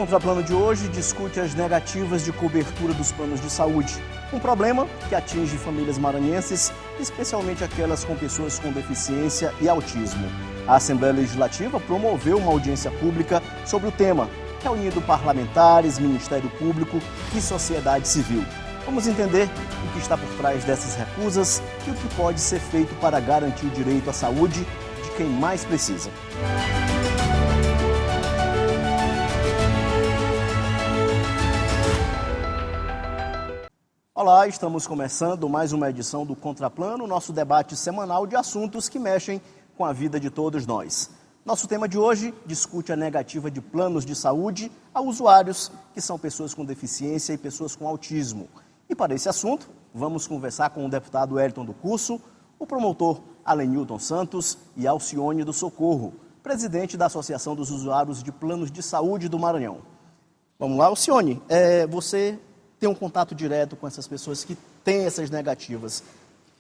Contraplano de hoje discute as negativas de cobertura dos planos de saúde. Um problema que atinge famílias maranhenses, especialmente aquelas com pessoas com deficiência e autismo. A Assembleia Legislativa promoveu uma audiência pública sobre o tema, reunindo parlamentares, Ministério Público e sociedade civil. Vamos entender o que está por trás dessas recusas e o que pode ser feito para garantir o direito à saúde de quem mais precisa. Olá, estamos começando mais uma edição do Contraplano, nosso debate semanal de assuntos que mexem com a vida de todos nós. Nosso tema de hoje discute a negativa de planos de saúde a usuários que são pessoas com deficiência e pessoas com autismo. E para esse assunto, vamos conversar com o deputado Wellington do Curso, o promotor Alenilton Santos e Alcione do Socorro, presidente da Associação dos Usuários de Planos de Saúde do Maranhão. Vamos lá, Alcione, você tem um contato direto com essas pessoas que têm essas negativas.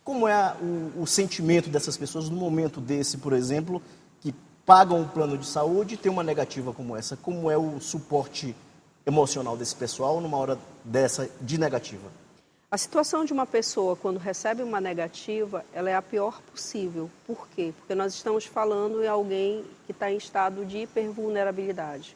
Como é o sentimento dessas pessoas no momento desse, por exemplo, que pagam um plano de saúde e tem uma negativa como essa? Como é o suporte emocional desse pessoal numa hora dessa de negativa? A situação de uma pessoa quando recebe uma negativa, ela é a pior possível. Por quê? Porque nós estamos falando em alguém que está em estado de hipervulnerabilidade.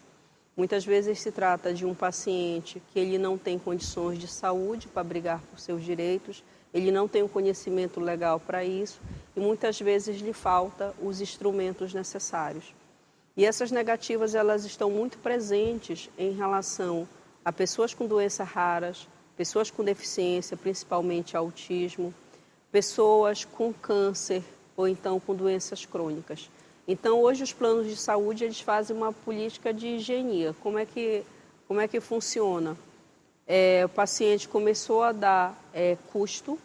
Muitas vezes se trata de um paciente que ele não tem condições de saúde para brigar por seus direitos, ele não tem o conhecimento legal para isso e muitas vezes lhe falta os instrumentos necessários. E essas negativas, elas estão muito presentes em relação a pessoas com doenças raras, pessoas com deficiência, principalmente autismo, pessoas com câncer ou então com doenças crônicas. Então, hoje os planos de saúde, eles fazem uma política de higiene. Como é que funciona? O paciente começou a dar custo,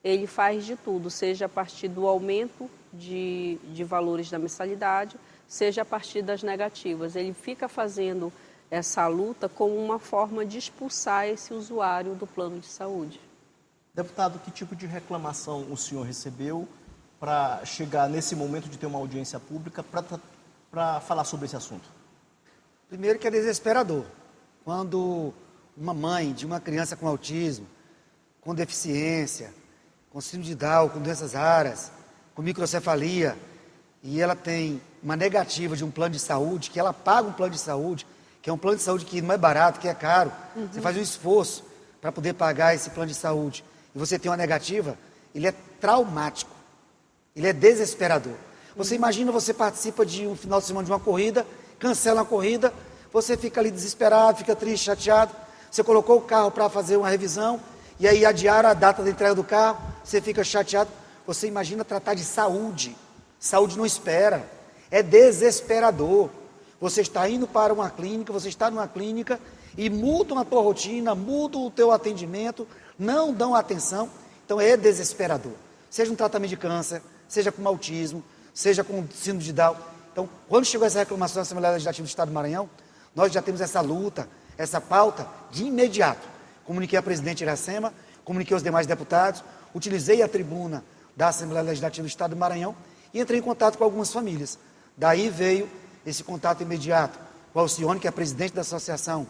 ele faz de tudo, seja a partir do aumento de valores da mensalidade, seja a partir das negativas. Ele fica fazendo essa luta como uma forma de expulsar esse usuário do plano de saúde. Deputado, que tipo de reclamação o senhor recebeu para chegar nesse momento de ter uma audiência pública para falar sobre esse assunto? Primeiro que é desesperador. Quando uma mãe de uma criança com autismo, com deficiência, com síndrome de Down, com doenças raras, com microcefalia, e ela tem uma negativa de um plano de saúde, que ela paga um plano de saúde, que é um plano de saúde que não é barato, que é caro, você faz um esforço para poder pagar esse plano de saúde, e você tem uma negativa, ele é traumático. Ele é desesperador. Você imagina, você participa de um final de semana de uma corrida, cancela a corrida, você fica ali desesperado, fica triste, chateado, você colocou o carro para fazer uma revisão, e aí adiaram a data da entrega do carro, você fica chateado. Você imagina tratar de saúde. Saúde não espera. É desesperador. Você está indo para uma clínica, você está numa clínica e mudam a tua rotina, mudam o teu atendimento, não dão atenção. Então é desesperador. Seja um tratamento de câncer, seja com autismo, seja com síndrome de Down. Então, quando chegou essa reclamação na Assembleia Legislativa do Estado do Maranhão, nós já temos essa luta, essa pauta de imediato. Comuniquei à presidente Iracema, comuniquei aos demais deputados, utilizei a tribuna da Assembleia Legislativa do Estado do Maranhão e entrei em contato com algumas famílias. Daí veio esse contato imediato com a Alcione, que é a presidente da Associação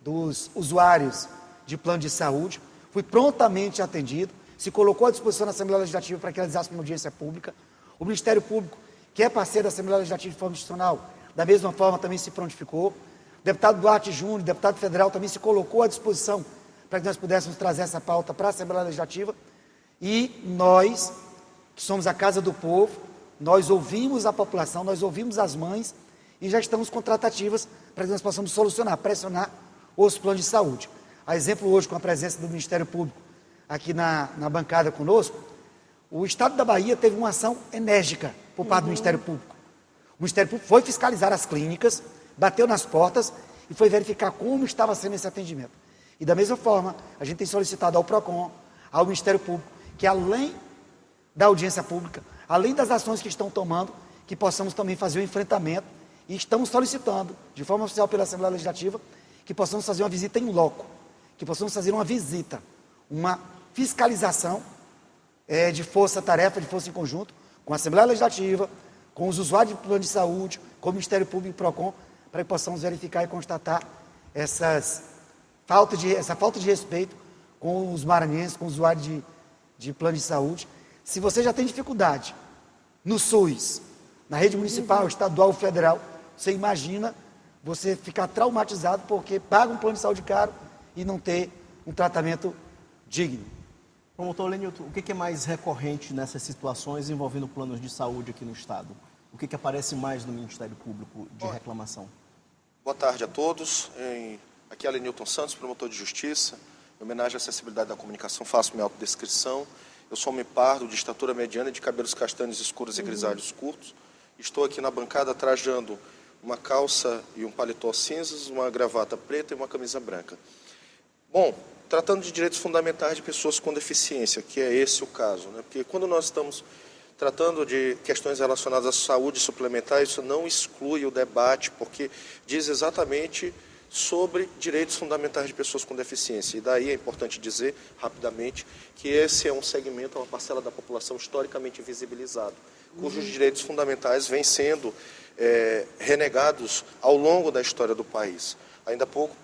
dos Usuários de Plano de Saúde. Fui prontamente atendido, se colocou à disposição da Assembleia Legislativa para que realizasse uma audiência pública. O Ministério Público, que é parceiro da Assembleia Legislativa de forma institucional, da mesma forma também se prontificou. O deputado Duarte Júnior, deputado federal, também se colocou à disposição para que nós pudéssemos trazer essa pauta para a Assembleia Legislativa. E nós, que somos a Casa do Povo, nós ouvimos a população, nós ouvimos as mães e já estamos com tratativas para que nós possamos solucionar, pressionar os planos de saúde. A exemplo hoje, com a presença do Ministério Público aqui na bancada conosco, o Estado da Bahia teve uma ação enérgica por parte do Ministério Público. O Ministério Público foi fiscalizar as clínicas, bateu nas portas e foi verificar como estava sendo esse atendimento. E da mesma forma, a gente tem solicitado ao PROCON, ao Ministério Público, que além da audiência pública, além das ações que estão tomando, que possamos também fazer o enfrentamento, e estamos solicitando, de forma oficial pela Assembleia Legislativa, que possamos fazer uma visita em loco, que possamos fazer uma visita, uma fiscalização de força-tarefa, de força em conjunto, com a Assembleia Legislativa, com os usuários de plano de saúde, com o Ministério Público e o PROCON, para que possamos verificar e constatar essa falta de respeito com os maranhenses, com o usuário de plano de saúde. Se você já tem dificuldade no SUS, na rede municipal, estadual, federal, você imagina você ficar traumatizado porque paga um plano de saúde caro e não ter um tratamento digno. Promotor Lenilton, o que é mais recorrente nessas situações envolvendo planos de saúde aqui no Estado? O que aparece mais no Ministério Público de reclamação? Boa tarde a todos. Aqui é Lenilton Santos, promotor de justiça. Em homenagem à acessibilidade da comunicação, faço minha autodescrição. Eu sou homem pardo, de estatura mediana e de cabelos castanhos escuros e grisalhos curtos. Estou aqui na bancada trajando uma calça e um paletó cinzas, uma gravata preta e uma camisa branca. Bom, tratando de direitos fundamentais de pessoas com deficiência, que é esse o caso, né? Porque quando nós estamos tratando de questões relacionadas à saúde suplementar, isso não exclui o debate, porque diz exatamente sobre direitos fundamentais de pessoas com deficiência. E daí é importante dizer, rapidamente, que esse é um segmento, uma parcela da população historicamente invisibilizado, cujos direitos fundamentais vêm sendo renegados ao longo da história do país. Ainda há pouco,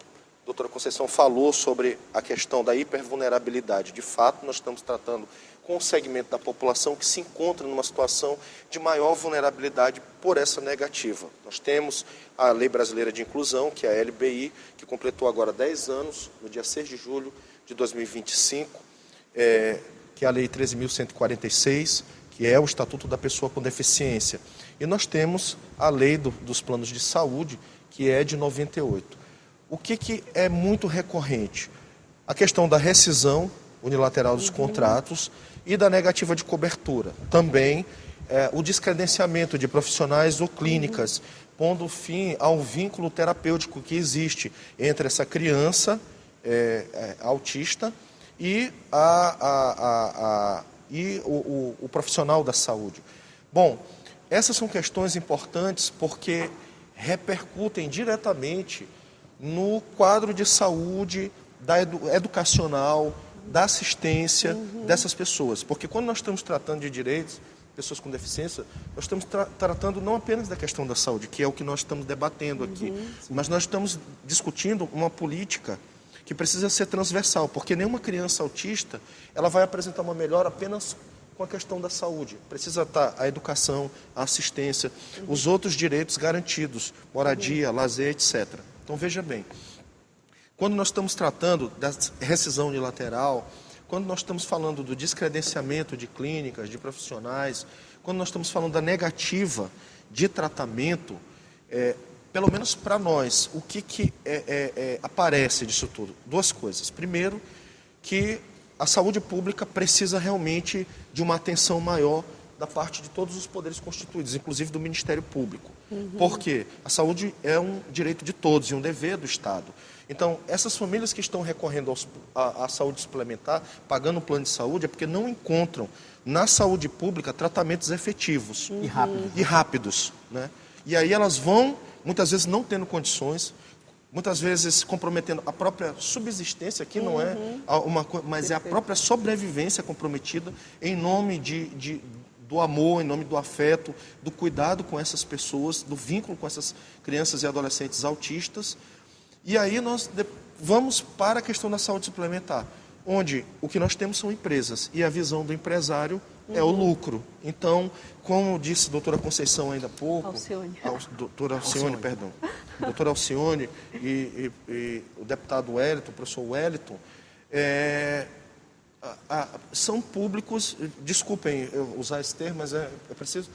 a doutora Conceição falou sobre a questão da hipervulnerabilidade. De fato, nós estamos tratando com um segmento da população que se encontra numa situação de maior vulnerabilidade por essa negativa. Nós temos a Lei Brasileira de Inclusão, que é a LBI, que completou agora 10 anos, no dia 6 de julho de 2025, que é a Lei 13.146, que é o Estatuto da Pessoa com Deficiência. E nós temos a Lei dos Planos de Saúde, que é de 98. O que é muito recorrente? A questão da rescisão unilateral dos contratos e da negativa de cobertura. Também o descredenciamento de profissionais ou clínicas, pondo fim ao vínculo terapêutico que existe entre essa criança autista e, o profissional da saúde. Bom, essas são questões importantes porque repercutem diretamente no quadro de saúde, educacional, da assistência dessas pessoas. Porque quando nós estamos tratando de direitos, pessoas com deficiência, nós estamos tratando não apenas da questão da saúde, que é o que nós estamos debatendo aqui, mas nós estamos discutindo uma política que precisa ser transversal, porque nenhuma criança autista ela vai apresentar uma melhora apenas com a questão da saúde. Precisa estar a educação, a assistência, os outros direitos garantidos, moradia, lazer, etc. Então, veja bem, quando nós estamos tratando da rescisão unilateral, quando nós estamos falando do descredenciamento de clínicas, de profissionais, quando nós estamos falando da negativa de tratamento, pelo menos para nós, o que aparece disso tudo? Duas coisas. Primeiro, que a saúde pública precisa realmente de uma atenção maior da parte de todos os poderes constituídos, inclusive do Ministério Público. Porque a saúde é um direito de todos e um dever do Estado. Então, essas famílias que estão recorrendo à saúde suplementar, pagando um plano de saúde, é porque não encontram na saúde pública tratamentos efetivos e rápidos, né? E aí elas vão, muitas vezes não tendo condições, muitas vezes comprometendo a própria subsistência, que não é uma coisa, mas é a própria sobrevivência comprometida em nome do amor, em nome do afeto, do cuidado com essas pessoas, do vínculo com essas crianças e adolescentes autistas. E aí nós vamos para a questão da saúde suplementar, onde o que nós temos são empresas e a visão do empresário é o lucro. Então, como disse a doutora Conceição ainda há pouco, doutora Alcione e o deputado Wellington, o professor Wellington, são públicos, desculpem eu usar esse termo, mas é preciso,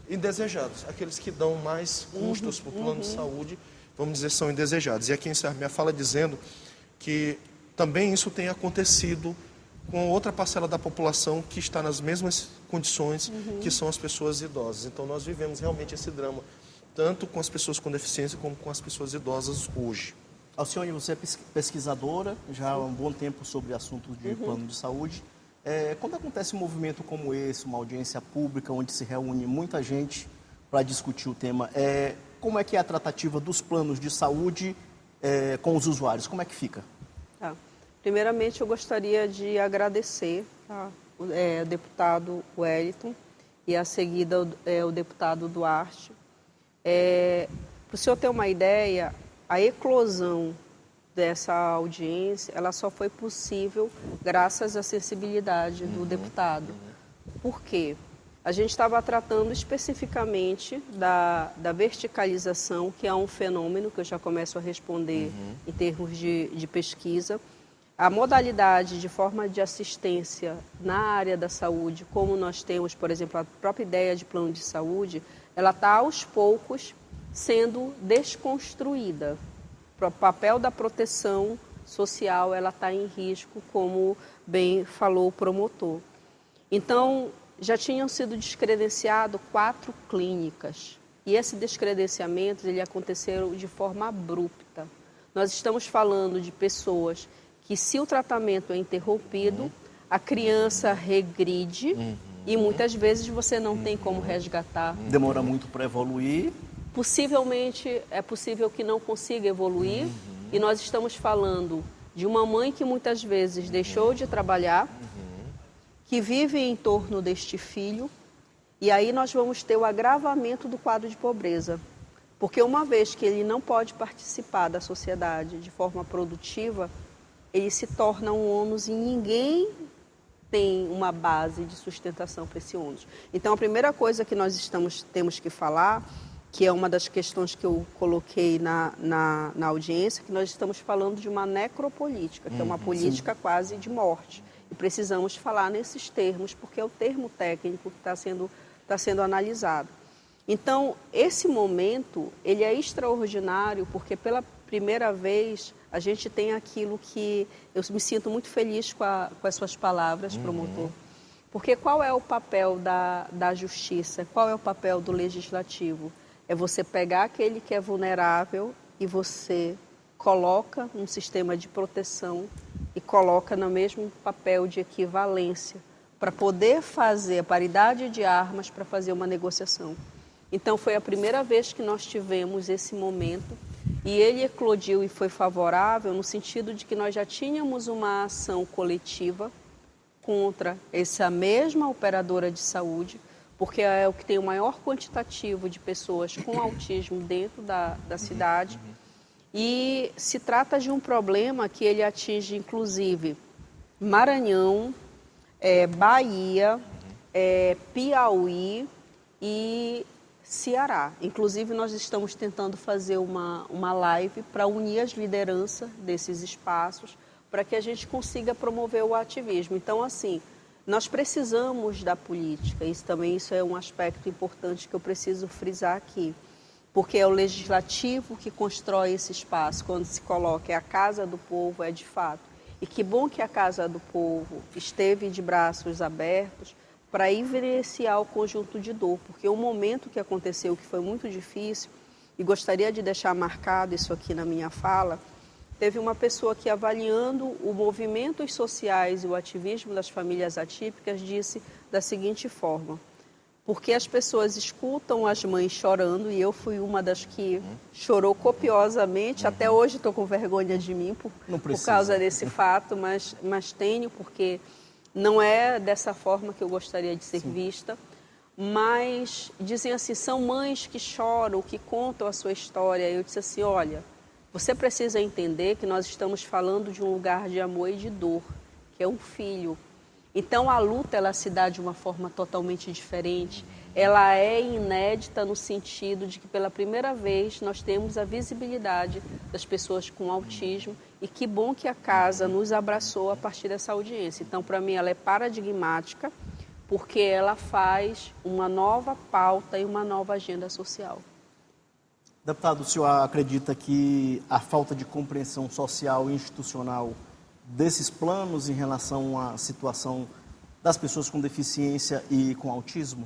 indesejados. Aqueles que dão mais custos para o plano de saúde, vamos dizer, são indesejados. E aqui encerro minha fala dizendo que também isso tem acontecido com outra parcela da população que está nas mesmas condições que são as pessoas idosas. Então nós vivemos realmente esse drama, tanto com as pessoas com deficiência como com as pessoas idosas hoje. Alcione, você é pesquisadora já há um bom tempo sobre assuntos de plano de saúde. Quando acontece um movimento como esse, uma audiência pública onde se reúne muita gente para discutir o tema, como é que é a tratativa dos planos de saúde com os usuários? Como é que fica? Primeiramente, eu gostaria de agradecer o deputado Wellington e a seguida o deputado Duarte. Para o senhor ter uma ideia, a eclosão dessa audiência, ela só foi possível graças à sensibilidade do deputado. Por quê? A gente estava tratando especificamente da verticalização, que é um fenômeno que eu já começo a responder em termos de pesquisa. A modalidade de forma de assistência na área da saúde, como nós temos, por exemplo, a própria ideia de plano de saúde, ela está aos poucos sendo desconstruída. O papel da proteção social, ela está em risco, como bem falou o promotor. Então, já tinham sido descredenciadas 4 clínicas. E esse descredenciamento, ele aconteceu de forma abrupta. Nós estamos falando de pessoas que, se o tratamento é interrompido, a criança regride e muitas vezes você não tem como resgatar. Demora muito para evoluir. Possivelmente, é possível que não consiga evoluir. E nós estamos falando de uma mãe que muitas vezes deixou de trabalhar, que vive em torno deste filho, e aí nós vamos ter o agravamento do quadro de pobreza. Porque uma vez que ele não pode participar da sociedade de forma produtiva, ele se torna um ônus e ninguém tem uma base de sustentação para esse ônus. Então, a primeira coisa que nós temos que falar, que é uma das questões que eu coloquei na audiência, que nós estamos falando de uma necropolítica, que é uma política quase de morte. E precisamos falar nesses termos, porque é o termo técnico que está sendo analisado. Então, esse momento, ele é extraordinário, porque pela primeira vez a gente tem aquilo que eu me sinto muito feliz com as suas palavras, promotor. Porque qual é o papel da justiça? Qual é o papel do legislativo? É você pegar aquele que é vulnerável e você coloca um sistema de proteção e coloca no mesmo papel de equivalência para poder fazer a paridade de armas para fazer uma negociação. Então, foi a primeira vez que nós tivemos esse momento e ele eclodiu e foi favorável no sentido de que nós já tínhamos uma ação coletiva contra essa mesma operadora de saúde, porque é o que tem o maior quantitativo de pessoas com autismo dentro da cidade. E se trata de um problema que ele atinge, inclusive, Maranhão, Bahia, Piauí e Ceará. Inclusive, nós estamos tentando fazer uma live para unir as lideranças desses espaços, para que a gente consiga promover o ativismo. Então, assim, nós precisamos da política, isso é um aspecto importante que eu preciso frisar aqui, porque é o legislativo que constrói esse espaço, quando se coloca a Casa do Povo, é de fato. E que bom que a Casa do Povo esteve de braços abertos para evidenciar o conjunto de dor, porque o momento que aconteceu, que foi muito difícil, e gostaria de deixar marcado isso aqui na minha fala, teve uma pessoa que, avaliando os movimentos sociais e o ativismo das famílias atípicas, disse da seguinte forma: porque as pessoas escutam as mães chorando, e eu fui uma das que chorou copiosamente, até hoje estou com vergonha de mim por causa desse fato, mas tenho, porque não é dessa forma que eu gostaria de ser vista, mas dizem assim, são mães que choram, que contam a sua história. Eu disse assim, olha, você precisa entender que nós estamos falando de um lugar de amor e de dor, que é um filho. Então, a luta, ela se dá de uma forma totalmente diferente. Ela é inédita no sentido de que, pela primeira vez, nós temos a visibilidade das pessoas com autismo. E que bom que a casa nos abraçou a partir dessa audiência. Então, para mim, ela é paradigmática, porque ela faz uma nova pauta e uma nova agenda social. Deputado, o senhor acredita que a falta de compreensão social e institucional desses planos em relação à situação das pessoas com deficiência e com autismo?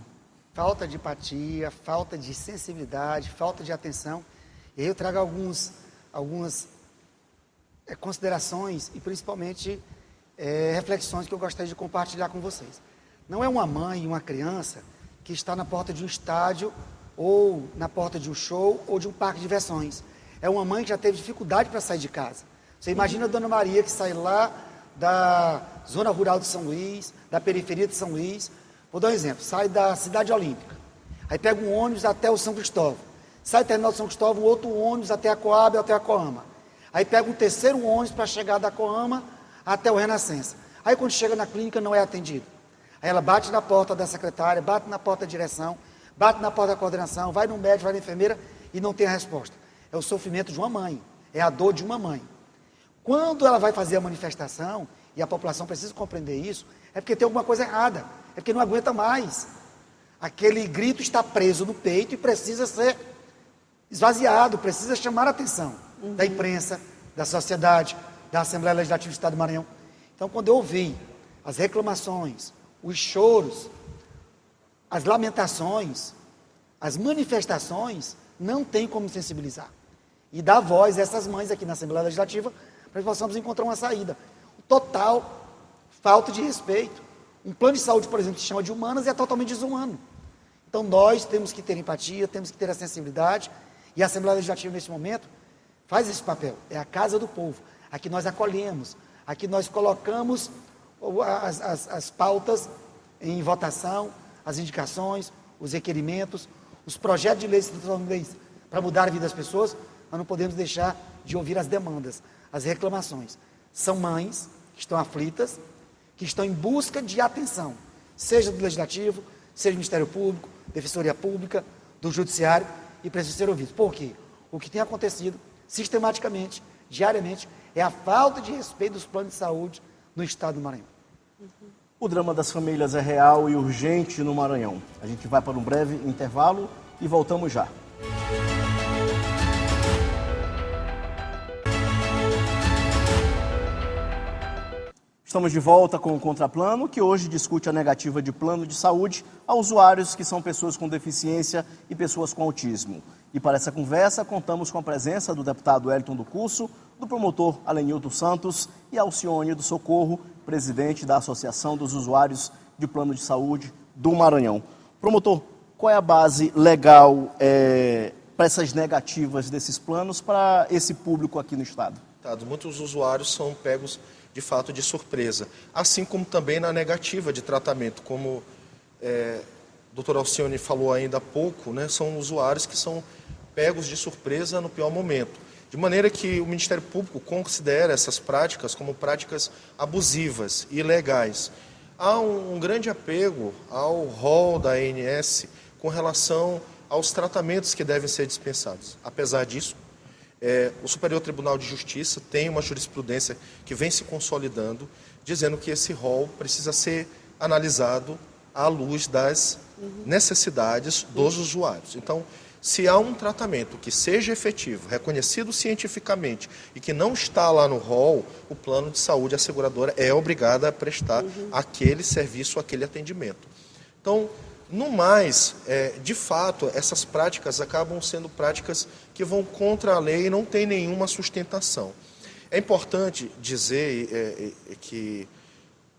Falta de empatia, falta de sensibilidade, falta de atenção. E aí eu trago algumas considerações e principalmente reflexões que eu gostaria de compartilhar com vocês. Não é uma mãe e uma criança que está na porta de um estádio ou na porta de um show ou de um parque de diversões. É uma mãe que já teve dificuldade para sair de casa. Você imagina a Dona Maria que sai lá da zona rural de São Luís, da periferia de São Luís. Vou dar um exemplo, sai da Cidade Olímpica, aí pega um ônibus até o São Cristóvão, sai do terminal de São Cristóvão, outro ônibus até a Coab, até a Coama. Aí pega um terceiro ônibus para chegar da Coama até o Renascença. Aí quando chega na clínica não é atendido. Aí ela bate na porta da secretária, bate na porta da direção, bate na porta da coordenação, vai no médico, vai na enfermeira e não tem a resposta. É o sofrimento de uma mãe, é a dor de uma mãe. Quando ela vai fazer a manifestação, e a população precisa compreender isso, é porque tem alguma coisa errada, é porque não aguenta mais. Aquele grito está preso no peito e precisa ser esvaziado, precisa chamar a atenção da imprensa, da sociedade, da Assembleia Legislativa do Estado do Maranhão. Então, quando eu ouvi as reclamações, os choros, as lamentações, as manifestações, não tem como sensibilizar. E dar voz a essas mães aqui na Assembleia Legislativa para que possamos encontrar uma saída. Total falta de respeito. Um plano de saúde, por exemplo, que se chama de humanas, é totalmente desumano. Então, nós temos que ter empatia, temos que ter a sensibilidade, e a Assembleia Legislativa, neste momento, faz esse papel. É a casa do povo. Aqui nós acolhemos, aqui nós colocamos as pautas em votação, as indicações, os requerimentos, os projetos de leis para mudar a vida das pessoas. Nós não podemos deixar de ouvir as demandas, as reclamações. São mães que estão aflitas, que estão em busca de atenção, seja do Legislativo, seja do Ministério Público, Defensoria Pública, do Judiciário, e precisam ser ouvidos. Por quê? O que tem acontecido sistematicamente, diariamente, é a falta de respeito dos planos de saúde no Estado do Maranhão. O drama das famílias é real e urgente no Maranhão. A gente vai para um breve intervalo e voltamos já. Estamos de volta com o Contraplano, que hoje discute a negativa de plano de saúde a usuários que são pessoas com deficiência e pessoas com autismo. E para essa conversa, contamos com a presença do deputado Wellington do Curso, do promotor Alenilton Santos e Alcione do Socorro, presidente da Associação dos Usuários de Plano de Saúde do Maranhão. Promotor, qual é a base legal para essas negativas desses planos para esse público aqui no Estado? Muitos usuários são pegos de fato de surpresa, assim como também na negativa de tratamento, como o doutor Alcione falou ainda há pouco, né, são usuários que são pegos de surpresa no pior momento, de maneira que o Ministério Público considera essas práticas como práticas abusivas e ilegais. Há um grande apego ao rol da ANS com relação aos tratamentos que devem ser dispensados. Apesar disso, o Superior Tribunal de Justiça tem uma jurisprudência que vem se consolidando, dizendo que esse rol precisa ser analisado à luz das necessidades dos usuários. Então, se há um tratamento que seja efetivo, reconhecido cientificamente e que não está lá no rol, o plano de saúde, a seguradora é obrigada a prestar aquele serviço, aquele atendimento. Então, no mais, de fato, essas práticas acabam sendo práticas que vão contra a lei e não tem nenhuma sustentação. É importante dizer que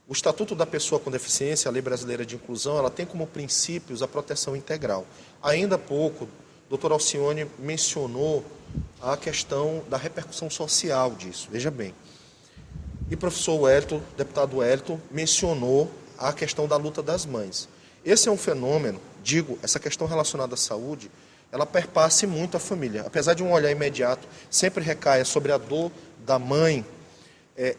o Estatuto da Pessoa com Deficiência, a Lei Brasileira de Inclusão, ela tem como princípios a proteção integral. Ainda há pouco, o doutor Alcione mencionou a questão da repercussão social disso, veja bem. E o professor Wellington, deputado Wellington, mencionou a questão da luta das mães. Esse é um fenômeno, essa questão relacionada à saúde, ela perpassa muito a família. Apesar de um olhar imediato, sempre recaia sobre a dor da mãe,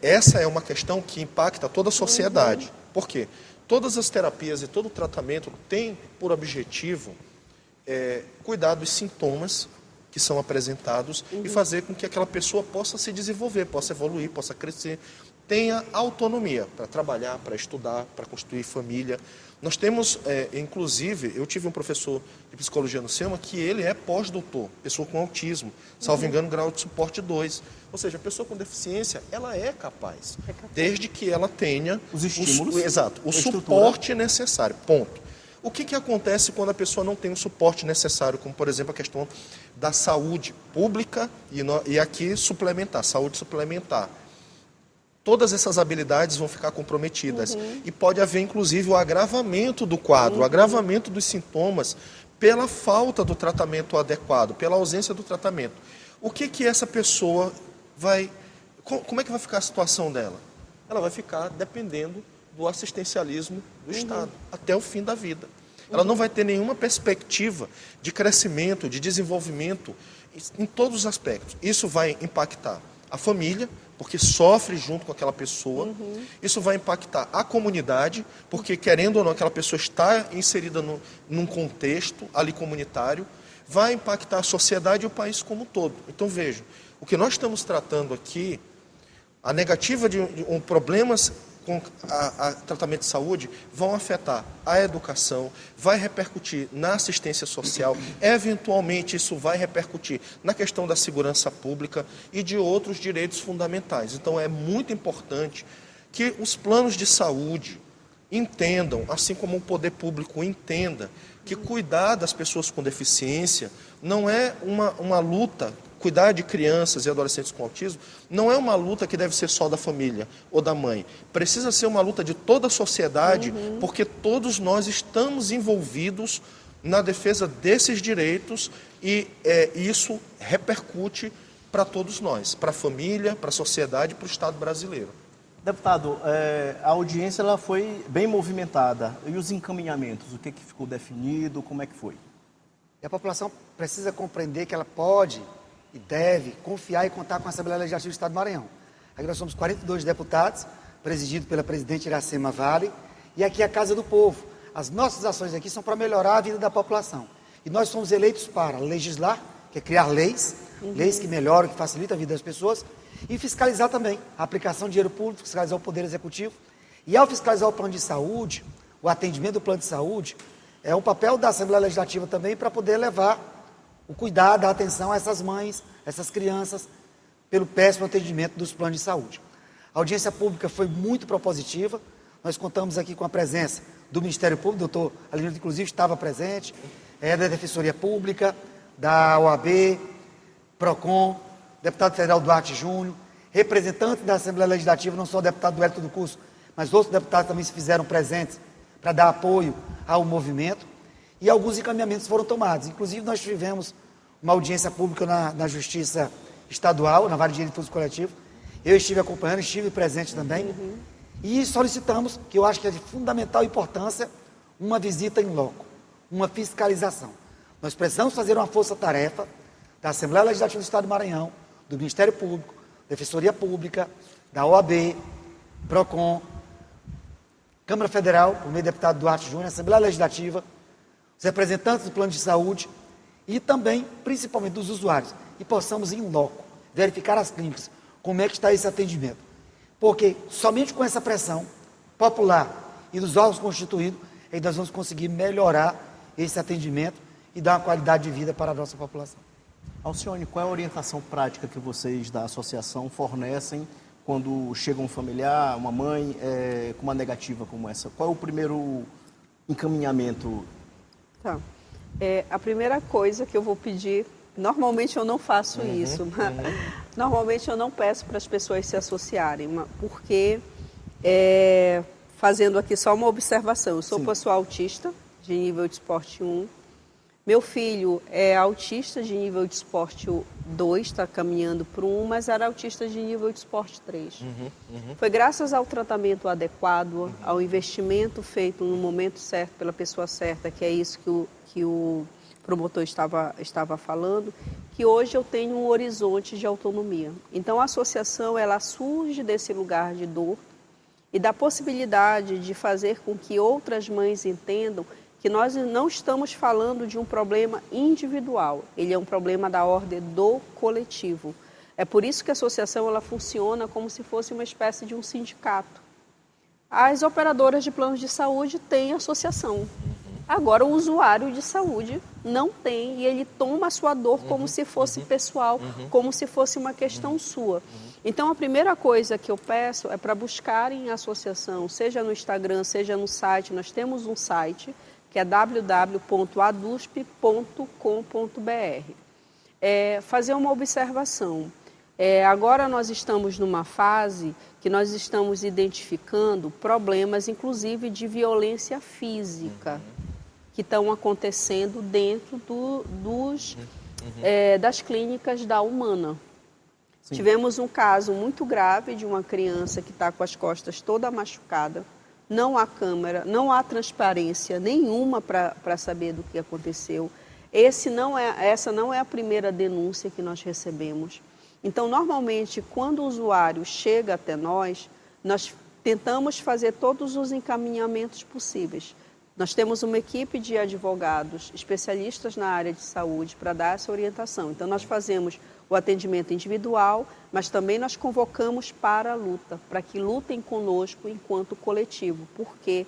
essa é uma questão que impacta toda a sociedade. Por quê? Todas as terapias e todo o tratamento tem por objetivo cuidar dos sintomas que são apresentados e fazer com que aquela pessoa possa se desenvolver, possa evoluir, possa crescer, tenha autonomia para trabalhar, para estudar, para construir família. Nós temos, inclusive, eu tive um professor de psicologia no SEMA que ele é pós-doutor, pessoa com autismo, salvo engano, grau de suporte 2. Ou seja, a pessoa com deficiência, ela é capaz, desde que ela tenha os estímulos, o suporte necessário, ponto. O que acontece quando a pessoa não tem o suporte necessário, como, por exemplo, a questão da saúde pública e aqui suplementar, saúde suplementar? Todas essas habilidades vão ficar comprometidas e pode haver, inclusive, o agravamento do quadro, o agravamento dos sintomas pela falta do tratamento adequado, pela ausência do tratamento. O que essa pessoa vai... Como é que vai ficar a situação dela? Ela vai ficar dependendo do assistencialismo do Estado até o fim da vida. Ela não vai ter nenhuma perspectiva de crescimento, de desenvolvimento em todos os aspectos. Isso vai impactar a família, porque sofre junto com aquela pessoa. Isso vai impactar a comunidade, porque, querendo ou não, aquela pessoa está inserida num contexto ali comunitário. Vai impactar a sociedade e o país como um todo. Então, vejam, o que nós estamos tratando aqui, a negativa de problemas com a tratamento de saúde vão afetar a educação, vai repercutir na assistência social, eventualmente isso vai repercutir na questão da segurança pública e de outros direitos fundamentais. Então é muito importante que os planos de saúde entendam, assim como o poder público entenda, que cuidar das pessoas com deficiência não é uma luta. Cuidar de crianças e adolescentes com autismo não é uma luta que deve ser só da família ou da mãe. Precisa ser uma luta de toda a sociedade, porque todos nós estamos envolvidos na defesa desses direitos e isso repercute para todos nós, para a família, para a sociedade e para o Estado brasileiro. Deputado, a audiência ela foi bem movimentada. E os encaminhamentos, o que ficou definido, como é que foi? E a população precisa compreender que ela pode e deve confiar e contar com a Assembleia Legislativa do Estado do Maranhão. Aqui nós somos 42 deputados, presidido pela presidente Iracema Vale, e aqui é a Casa do Povo. As nossas ações aqui são para melhorar a vida da população. E nós somos eleitos para legislar, que é criar leis, leis que melhoram, que facilitam a vida das pessoas, e fiscalizar também a aplicação de dinheiro público, fiscalizar o Poder Executivo. E ao fiscalizar o plano de saúde, o atendimento do plano de saúde, é um papel da Assembleia Legislativa também para poder levar o cuidado, a atenção a essas mães, essas crianças, pelo péssimo atendimento dos planos de saúde. A audiência pública foi muito propositiva. Nós contamos aqui com a presença do Ministério Público, o doutor Alexandre, inclusive, estava presente, da Defensoria Pública, da OAB, PROCON, deputado federal Duarte Júnior, representantes da Assembleia Legislativa, não só o deputado Wellington do Curso, mas outros deputados também se fizeram presentes para dar apoio ao movimento, e alguns encaminhamentos foram tomados. Inclusive, nós tivemos uma audiência pública na Justiça Estadual, na Vara de Direito Difuso Coletivo. Eu estive acompanhando, estive presente também. E solicitamos, que eu acho que é de fundamental importância, uma visita em loco, uma fiscalização. Nós precisamos fazer uma força-tarefa da Assembleia Legislativa do Estado do Maranhão, do Ministério Público, Defensoria Pública, da OAB, PROCON, Câmara Federal, por meio do deputado Duarte Júnior, Assembleia Legislativa, os representantes do plano de saúde e também, principalmente, dos usuários, e possamos, em loco, verificar as clínicas, como é que está esse atendimento. Porque somente com essa pressão popular e dos órgãos constituídos, é que nós vamos conseguir melhorar esse atendimento e dar uma qualidade de vida para a nossa população. Alcione, qual é a orientação prática que vocês da associação fornecem quando chega um familiar, uma mãe, com uma negativa como essa? Qual é o primeiro encaminhamento? Tá. A primeira coisa que eu vou pedir, normalmente eu não faço isso, mas normalmente eu não peço para as pessoas se associarem, porque, fazendo aqui só uma observação, eu sou pessoa autista, de nível de esporte 1, meu filho é autista de nível de esporte 2, está caminhando para o 1, mas era autista de nível de esporte 3. Foi graças ao tratamento adequado, ao investimento feito no momento certo, pela pessoa certa, que é isso que o promotor estava falando, que hoje eu tenho um horizonte de autonomia. Então a associação ela surge desse lugar de dor e da possibilidade de fazer com que outras mães entendam que nós não estamos falando de um problema individual, ele é um problema da ordem do coletivo. É por isso que a associação ela funciona como se fosse uma espécie de um sindicato. As operadoras de planos de saúde têm associação. Agora, o usuário de saúde não tem e ele toma a sua dor como se fosse pessoal, como se fosse uma questão sua. Então, a primeira coisa que eu peço é para buscarem a associação, seja no Instagram, seja no site. Nós temos um site que é www.adusp.com.br. Fazer uma observação. Agora nós estamos numa fase que nós estamos identificando problemas, inclusive de violência física, que estão acontecendo dentro das clínicas da Humana. Sim. Tivemos um caso muito grave de uma criança que está com as costas toda machucada. Não há câmera, não há transparência nenhuma para saber do que aconteceu. Essa não é a primeira denúncia que nós recebemos. Então, normalmente, quando o usuário chega até nós tentamos fazer todos os encaminhamentos possíveis. Nós temos uma equipe de advogados especialistas na área de saúde para dar essa orientação. Então, nós fazemos o atendimento individual, mas também nós convocamos para a luta, para que lutem conosco enquanto coletivo, porque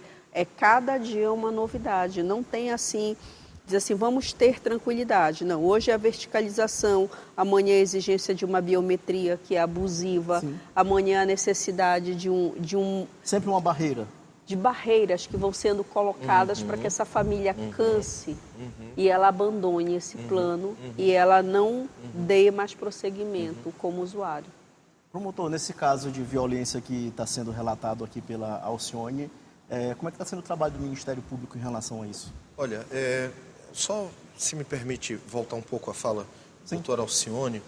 cada dia uma novidade. Não tem assim, diz assim, vamos ter tranquilidade. Não, hoje é a verticalização, amanhã a exigência de uma biometria que é abusiva, Sim. amanhã a necessidade de um Sempre uma barreira. de barreiras que vão sendo colocadas para que essa família canse e ela abandone esse plano e ela não dê mais prosseguimento como usuário. Promotor, nesse caso de violência que está sendo relatado aqui pela Alcione, como é que está sendo o trabalho do Ministério Público em relação a isso? Olha, só se me permite voltar um pouco à fala da doutora Alcione,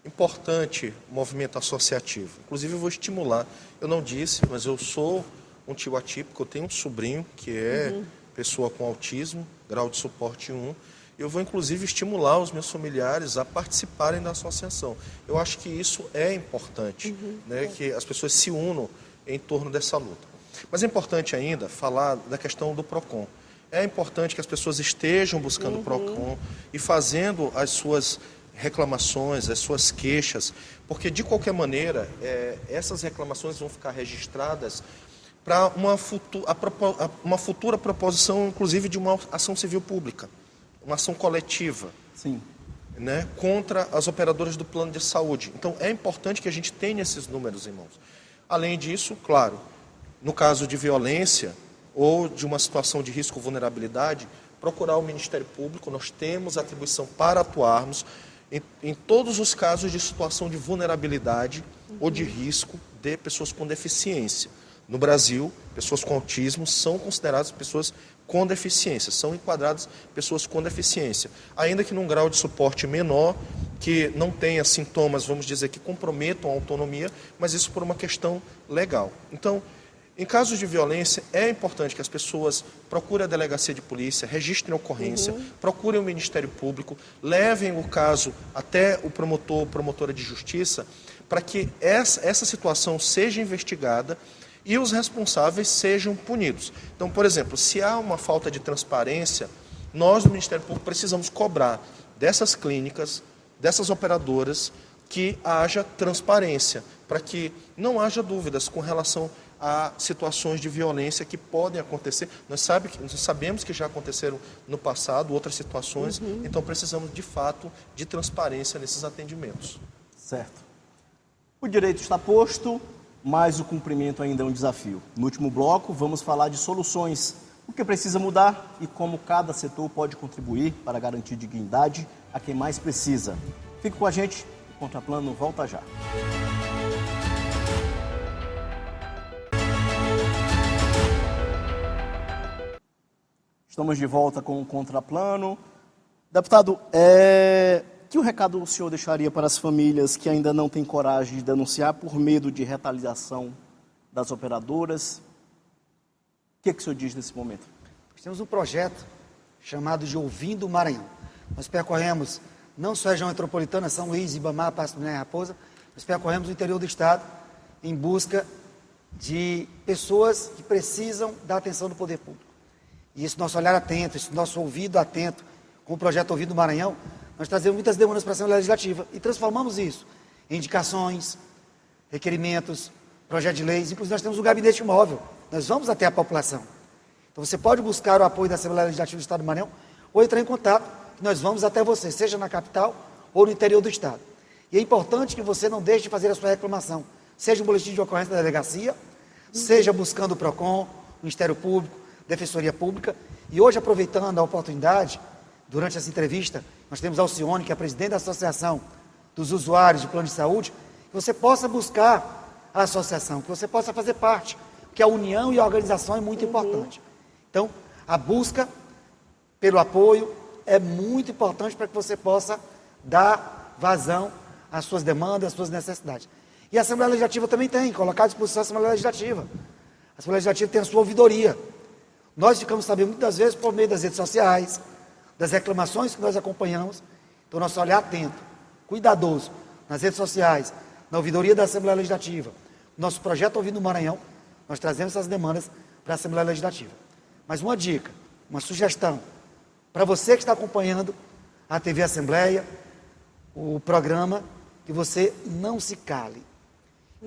importante o movimento associativo. Inclusive eu vou estimular, eu não disse, mas eu sou um tio atípico, eu tenho um sobrinho que é pessoa com autismo, grau de suporte 1, eu vou inclusive estimular os meus familiares a participarem da associação. Eu acho que isso é importante, né, que as pessoas se unam em torno dessa luta. Mas é importante ainda falar da questão do PROCON. É importante que as pessoas estejam buscando o PROCON e fazendo as suas reclamações, as suas queixas, porque de qualquer maneira essas reclamações vão ficar registradas para uma futura proposição, inclusive, de uma ação civil pública, uma ação coletiva, Sim. né, contra as operadoras do plano de saúde. Então, é importante que a gente tenha esses números em mãos. Além disso, claro, no caso de violência ou de uma situação de risco ou vulnerabilidade, procurar o Ministério Público, nós temos atribuição para atuarmos em todos os casos de situação de vulnerabilidade ou de risco de pessoas com deficiência. No Brasil, pessoas com autismo são consideradas pessoas com deficiência, são enquadradas pessoas com deficiência, ainda que num grau de suporte menor, que não tenha sintomas, vamos dizer, que comprometam a autonomia, mas isso por uma questão legal. Então, em casos de violência, é importante que as pessoas procurem a delegacia de polícia, registrem a ocorrência, procurem o Ministério Público, levem o caso até o promotor ou promotora de justiça, para que essa situação seja investigada e os responsáveis sejam punidos. Então, por exemplo, se há uma falta de transparência, nós do Ministério Público precisamos cobrar dessas clínicas, dessas operadoras, que haja transparência, para que não haja dúvidas com relação a situações de violência que podem acontecer. Nós sabemos que já aconteceram no passado outras situações, então precisamos, de fato, de transparência nesses atendimentos. Certo. O direito está posto, mas o cumprimento ainda é um desafio. No último bloco, vamos falar de soluções, o que precisa mudar e como cada setor pode contribuir para garantir dignidade a quem mais precisa. Fique com a gente, o Contraplano volta já. Estamos de volta com o Contraplano. Deputado, que recado o senhor deixaria para as famílias que ainda não têm coragem de denunciar por medo de retaliação das operadoras? O que o senhor diz nesse momento? Nós temos um projeto chamado de Ouvindo o Maranhão. Nós percorremos não só a região metropolitana, São Luís, Ibamar, Passo do Né, Raposa, nós percorremos o interior do estado em busca de pessoas que precisam da atenção do poder público. E esse nosso olhar atento, esse nosso ouvido atento, com o projeto Ouvindo o Maranhão, nós trazemos muitas demandas para a Assembleia Legislativa e transformamos isso em indicações, requerimentos, projetos de leis. Inclusive, nós temos um gabinete móvel. Nós vamos até a população. Então, você pode buscar o apoio da Assembleia Legislativa do Estado do Maranhão ou entrar em contato, que nós vamos até você, seja na capital ou no interior do Estado. E é importante que você não deixe de fazer a sua reclamação, seja um boletim de ocorrência da delegacia, seja buscando o PROCON, o Ministério Público, Defensoria Pública. E hoje, aproveitando a oportunidade, durante essa entrevista, nós temos a Alcione, que é a presidente da Associação dos Usuários de Plano de Saúde, que você possa buscar a associação, que você possa fazer parte, porque a união e a organização é muito importante. Então, a busca pelo apoio é muito importante para que você possa dar vazão às suas demandas, às suas necessidades. E a Assembleia Legislativa também tem, colocar à disposição a Assembleia Legislativa. A Assembleia Legislativa tem a sua ouvidoria. Nós ficamos sabendo muitas vezes por meio das redes sociais, das reclamações que nós acompanhamos. Então, nosso olhar atento, cuidadoso, nas redes sociais, na ouvidoria da Assembleia Legislativa, nosso projeto Ouvindo o Maranhão, nós trazemos essas demandas para a Assembleia Legislativa. Mas uma dica, uma sugestão, para você que está acompanhando a TV Assembleia, o programa, que você não se cale.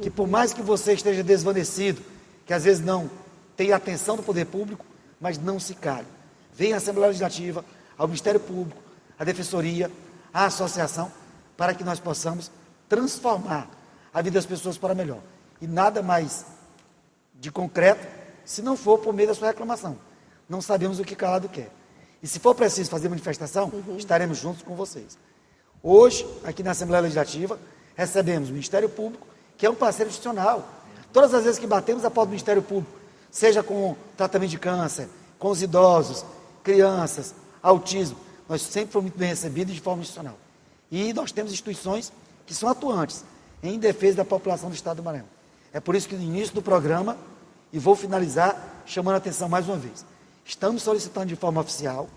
Que por mais que você esteja desvanecido, que às vezes não tenha atenção do poder público, mas não se cale. Venha à Assembleia Legislativa, ao Ministério Público, à Defensoria, à Associação, para que nós possamos transformar a vida das pessoas para melhor. E nada mais de concreto, se não for por meio da sua reclamação. Não sabemos o que calado quer. E se for preciso fazer manifestação, estaremos juntos com vocês. Hoje, aqui na Assembleia Legislativa, recebemos o Ministério Público, que é um parceiro institucional. Todas as vezes que batemos a porta do Ministério Público, seja com tratamento de câncer, com os idosos, crianças, autismo, nós sempre fomos muito bem recebidos de forma institucional. E nós temos instituições que são atuantes em defesa da população do Estado do Maranhão. É por isso que no início do programa, e vou finalizar chamando a atenção mais uma vez, estamos solicitando de forma oficial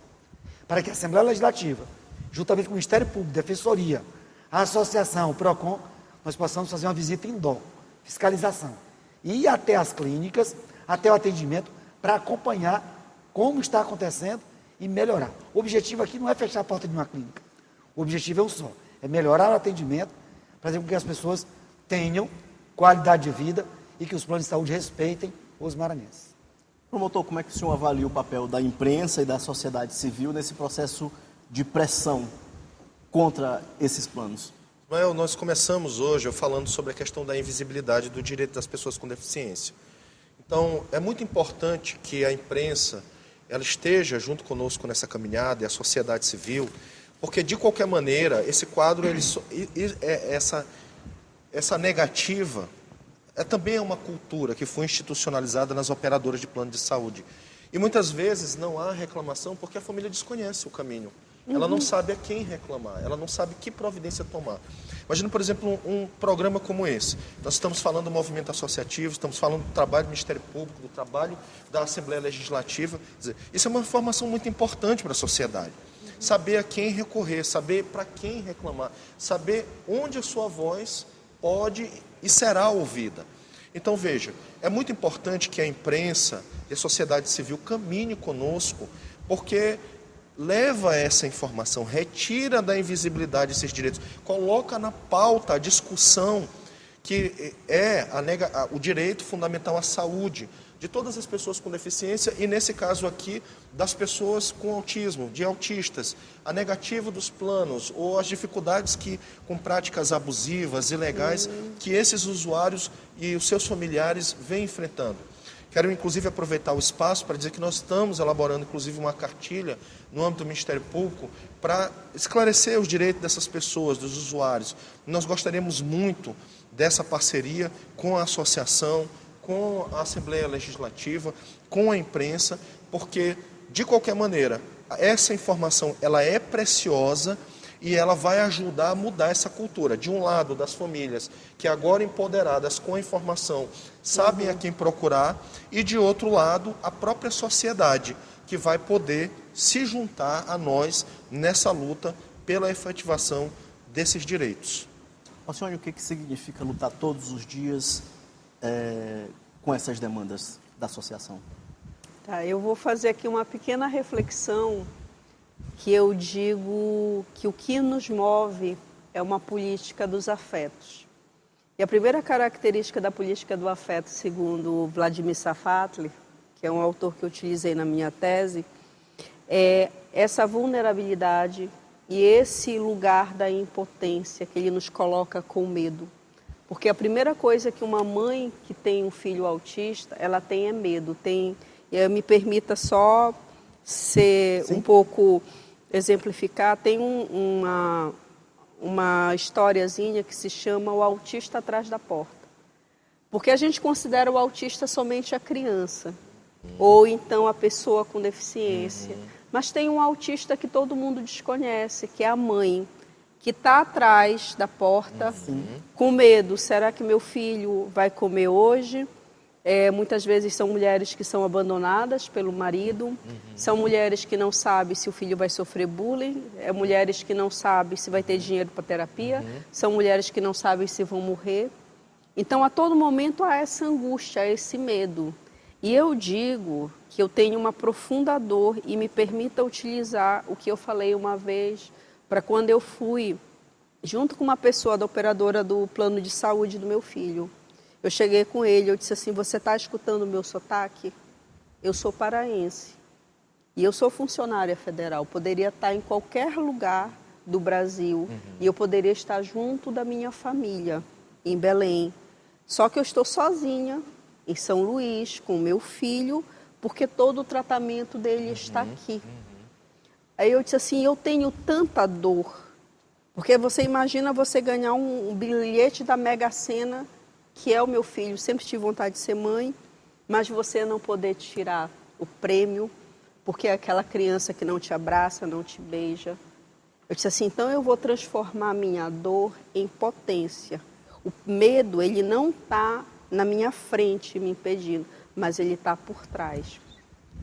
para que a Assembleia Legislativa, juntamente com o Ministério Público, Defensoria, a Associação, o PROCON, nós possamos fazer uma visita em dó, fiscalização, e ir até as clínicas, até o atendimento, para acompanhar como está acontecendo e melhorar. O objetivo aqui não é fechar a porta de uma clínica. O objetivo é um só, é melhorar o atendimento, fazer com que as pessoas tenham qualidade de vida e que os planos de saúde respeitem os maranhenses. Promotor, como é que o senhor avalia o papel da imprensa e da sociedade civil nesse processo de pressão contra esses planos? Ismael, nós começamos hoje falando sobre a questão da invisibilidade do direito das pessoas com deficiência. Então, é muito importante que a imprensa ela esteja junto conosco nessa caminhada e a sociedade civil, porque, de qualquer maneira, esse quadro, essa negativa, também é uma cultura que foi institucionalizada nas operadoras de plano de saúde. E muitas vezes não há reclamação porque a família desconhece o caminho. Ela não sabe a quem reclamar, ela não sabe que providência tomar. Imagina, por exemplo, um programa como esse. Nós estamos falando do movimento associativo, estamos falando do trabalho do Ministério Público, do trabalho da Assembleia Legislativa. Quer dizer, isso é uma informação muito importante para a sociedade. Saber a quem recorrer, saber para quem reclamar, saber onde a sua voz pode e será ouvida. Então, veja, é muito importante que a imprensa e a sociedade civil caminhem conosco, porque leva essa informação, retira da invisibilidade esses direitos, coloca na pauta a discussão que é o direito fundamental à saúde de todas as pessoas com deficiência e, nesse caso aqui, das pessoas com autismo, de autistas, a negativa dos planos ou as dificuldades com práticas abusivas, ilegais, que esses usuários e os seus familiares vêm enfrentando. Quero, inclusive, aproveitar o espaço para dizer que nós estamos elaborando, inclusive, uma cartilha no âmbito do Ministério Público para esclarecer os direitos dessas pessoas, dos usuários. Nós gostaríamos muito dessa parceria com a associação, com a Assembleia Legislativa, com a imprensa, porque, de qualquer maneira, essa informação ela é preciosa e ela vai ajudar a mudar essa cultura. De um lado, das famílias que agora empoderadas com a informação sabem a quem procurar, e de outro lado, a própria sociedade que vai poder se juntar a nós nessa luta pela efetivação desses direitos. Alcione, o que significa lutar todos os dias com essas demandas da associação? Tá, eu vou fazer aqui uma pequena reflexão que eu digo que o que nos move é uma política dos afetos. E a primeira característica da política do afeto, segundo Vladimir Safatli, que é um autor que eu utilizei na minha tese, é essa vulnerabilidade e esse lugar da impotência que ele nos coloca com medo. Porque a primeira coisa que uma mãe que tem um filho autista, ela tem é medo. Me permita só ser um pouco exemplificar, tem uma historiazinha que se chama O Autista Atrás da Porta. Porque a gente considera o autista somente a criança, ou então a pessoa com deficiência. Mas tem um autista que todo mundo desconhece, que é a mãe, que está atrás da porta com medo. Será que meu filho vai comer hoje? Muitas vezes são mulheres que são abandonadas pelo marido, são mulheres que não sabem se o filho vai sofrer bullying, mulheres que não sabem se vai ter dinheiro para terapia, são mulheres que não sabem se vão morrer. Então, a todo momento há essa angústia, esse medo. E eu digo que eu tenho uma profunda dor e me permita utilizar o que eu falei uma vez, para quando eu fui, junto com uma pessoa da operadora do plano de saúde do meu filho. Eu cheguei com ele, eu disse assim, você está escutando o meu sotaque? Eu sou paraense e eu sou funcionária federal, poderia estar em qualquer lugar do Brasil e eu poderia estar junto da minha família, em Belém. Só que eu estou sozinha em São Luís, com o meu filho, porque todo o tratamento dele está aqui. Aí eu disse assim, eu tenho tanta dor, porque você imagina você ganhar um bilhete da Mega Sena, que é o meu filho, sempre tive vontade de ser mãe, mas você não poder tirar o prêmio, porque é aquela criança que não te abraça, não te beija. Eu disse assim, então eu vou transformar a minha dor em potência. O medo, ele não está na minha frente me impedindo, mas ele está por trás.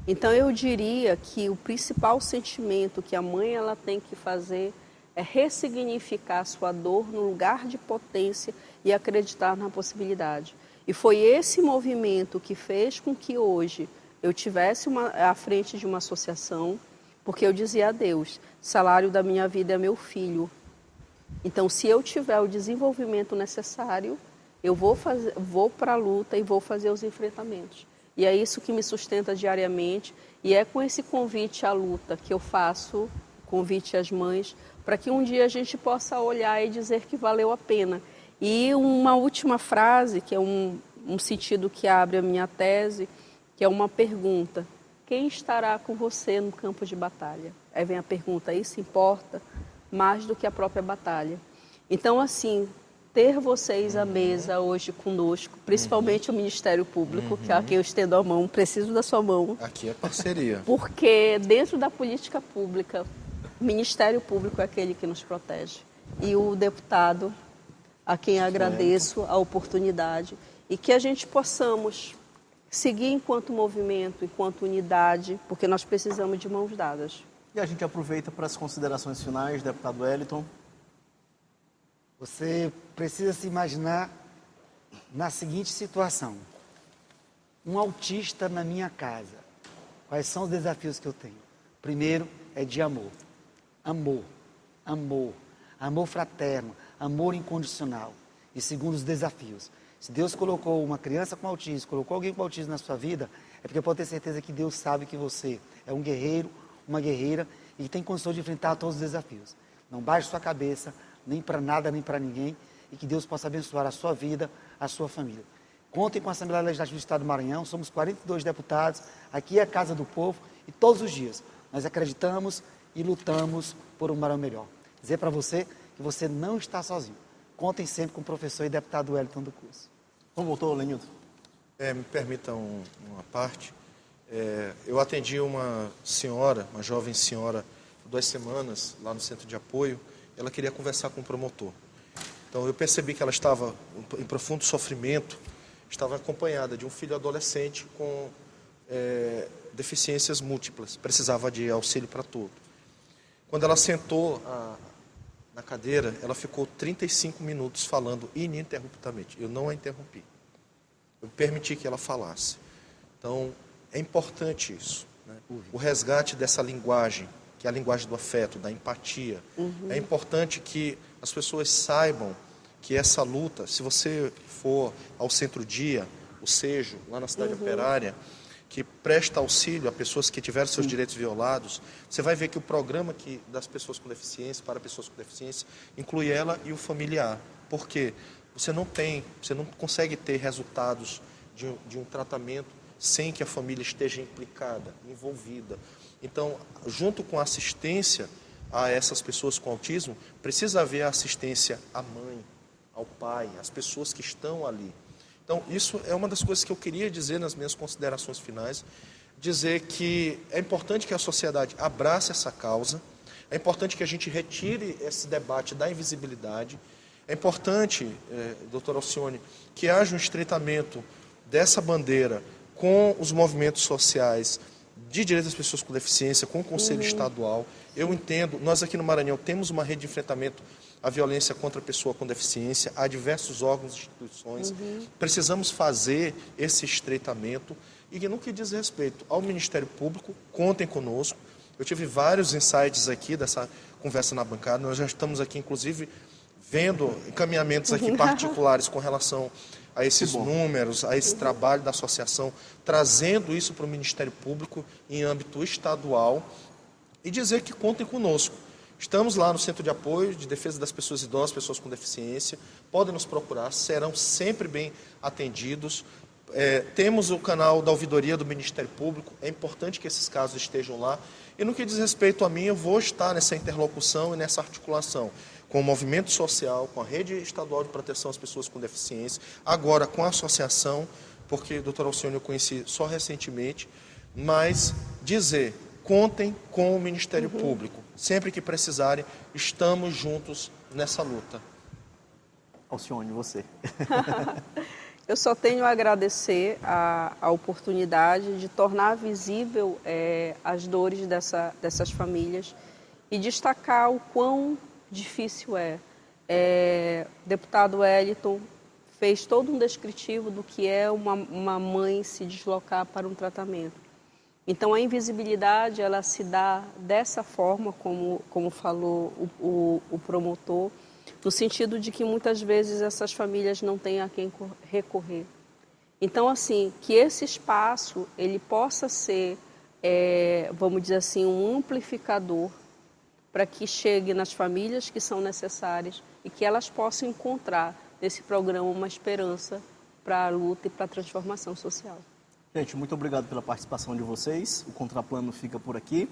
Então eu diria que o principal sentimento que a mãe ela tem que fazer é ressignificar a sua dor no lugar de potência e acreditar na possibilidade. E foi esse movimento que fez com que hoje eu tivesse à frente de uma associação, porque eu dizia a Deus, o salário da minha vida é meu filho. Então, se eu tiver o desenvolvimento necessário, eu vou para a luta e vou fazer os enfrentamentos. E é isso que me sustenta diariamente, e é com esse convite à luta que eu faço, convite às mães, para que um dia a gente possa olhar e dizer que valeu a pena. E uma última frase, que é um sentido que abre a minha tese, que é uma pergunta. Quem estará com você no campo de batalha? Aí vem a pergunta, isso importa mais do que a própria batalha. Então, assim, ter vocês à mesa hoje conosco, principalmente o Ministério Público, que é a quem eu estendo a mão, preciso da sua mão. Aqui é parceria. Porque dentro da política pública, o Ministério Público é aquele que nos protege. E o deputado, a quem agradeço a oportunidade, e que a gente possamos seguir enquanto movimento, enquanto unidade, porque nós precisamos de mãos dadas. E a gente aproveita para as considerações finais, deputado Wellington. Você precisa se imaginar na seguinte situação. Um autista na minha casa. Quais são os desafios que eu tenho? Primeiro é de amor. Amor. Amor. Amor fraterno. Amor incondicional. E segundo, os desafios. Se Deus colocou uma criança com autismo, colocou alguém com autismo na sua vida, é porque pode ter certeza que Deus sabe que você é um guerreiro, uma guerreira e tem condição de enfrentar todos os desafios. Não baixe sua cabeça, nem para nada, nem para ninguém, e que Deus possa abençoar a sua vida, a sua família. Contem com a Assembleia Legislativa do Estado do Maranhão, somos 42 deputados, aqui é a Casa do Povo, e todos os dias nós acreditamos e lutamos por um Maranhão melhor. Dizer para você que você não está sozinho. Contem sempre com o professor e deputado Wellington do curso. Como voltou, Lenilton? Me permitam uma parte. Eu atendi uma senhora, uma jovem senhora, 2 semanas, lá no centro de apoio. Ela queria conversar com o promotor. Então, eu percebi que ela estava em profundo sofrimento, estava acompanhada de um filho adolescente com deficiências múltiplas, precisava de auxílio para tudo. Quando ela sentou na cadeira, ela ficou 35 minutos falando ininterruptamente. Eu não a interrompi. Eu permiti que ela falasse. Então, é importante isso, né? O resgate dessa linguagem, que é a linguagem do afeto, da empatia. É importante que as pessoas saibam que essa luta, se você for ao Centro-Dia, o SEJO, lá na cidade operária, que presta auxílio a pessoas que tiveram seus direitos violados, você vai ver que o programa das pessoas com deficiência, para pessoas com deficiência, inclui ela e o familiar. Por quê? Você não consegue ter resultados de um tratamento sem que a família esteja implicada, envolvida. Então, junto com a assistência a essas pessoas com autismo, precisa haver assistência à mãe, ao pai, às pessoas que estão ali. Então, isso é uma das coisas que eu queria dizer nas minhas considerações finais, dizer que é importante que a sociedade abrace essa causa, é importante que a gente retire esse debate da invisibilidade, é importante, doutora Alcione, que haja um estreitamento dessa bandeira com os movimentos sociais de direitos das pessoas com deficiência, com o Conselho Estadual. Eu entendo, nós aqui no Maranhão temos uma rede de enfrentamento à violência contra a pessoa com deficiência, há diversos órgãos e instituições. Precisamos fazer esse estreitamento. E no que diz respeito ao Ministério Público, contem conosco. Eu tive vários insights aqui dessa conversa na bancada. Nós já estamos aqui, inclusive, vendo encaminhamentos aqui particulares com relação a esses números, a esse trabalho da associação, trazendo isso para o Ministério Público em âmbito estadual e dizer que contem conosco. Estamos lá no Centro de Apoio de Defesa das Pessoas Idosas, Pessoas com Deficiência, podem nos procurar, serão sempre bem atendidos. Temos o canal da ouvidoria do Ministério Público, é importante que esses casos estejam lá. E no que diz respeito a mim, eu vou estar nessa interlocução e nessa articulação com o movimento social, com a rede estadual de proteção às pessoas com deficiência, agora com a associação, porque o doutor Alcione eu conheci só recentemente, mas dizer, contem com o Ministério Público. Sempre que precisarem, estamos juntos nessa luta. Alcione, você. Eu só tenho a agradecer a oportunidade de tornar visível as dores dessas famílias e destacar o quão difícil é. Deputado Wellington fez todo um descritivo do que é uma mãe se deslocar para um tratamento. Então, a invisibilidade, ela se dá dessa forma, como falou o promotor, no sentido de que muitas vezes essas famílias não têm a quem recorrer. Então, assim, que esse espaço ele possa ser, vamos dizer assim, um amplificador para que chegue nas famílias que são necessárias e que elas possam encontrar nesse programa uma esperança para a luta e para a transformação social. Gente, muito obrigado pela participação de vocês. O Contraplano fica por aqui.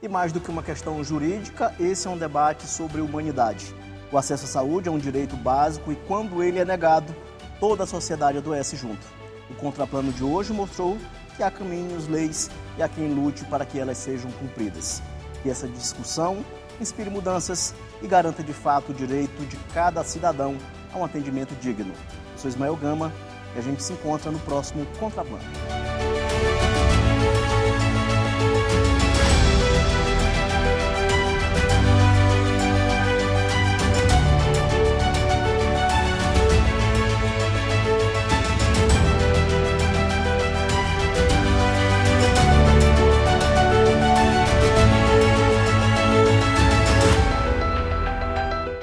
E mais do que uma questão jurídica, esse é um debate sobre humanidade. O acesso à saúde é um direito básico e quando ele é negado, toda a sociedade adoece junto. O Contraplano de hoje mostrou que há caminhos, leis e há quem lute para que elas sejam cumpridas. Que essa discussão inspire mudanças e garanta de fato o direito de cada cidadão a um atendimento digno. Eu sou Ismael Gama e a gente se encontra no próximo Contraplano.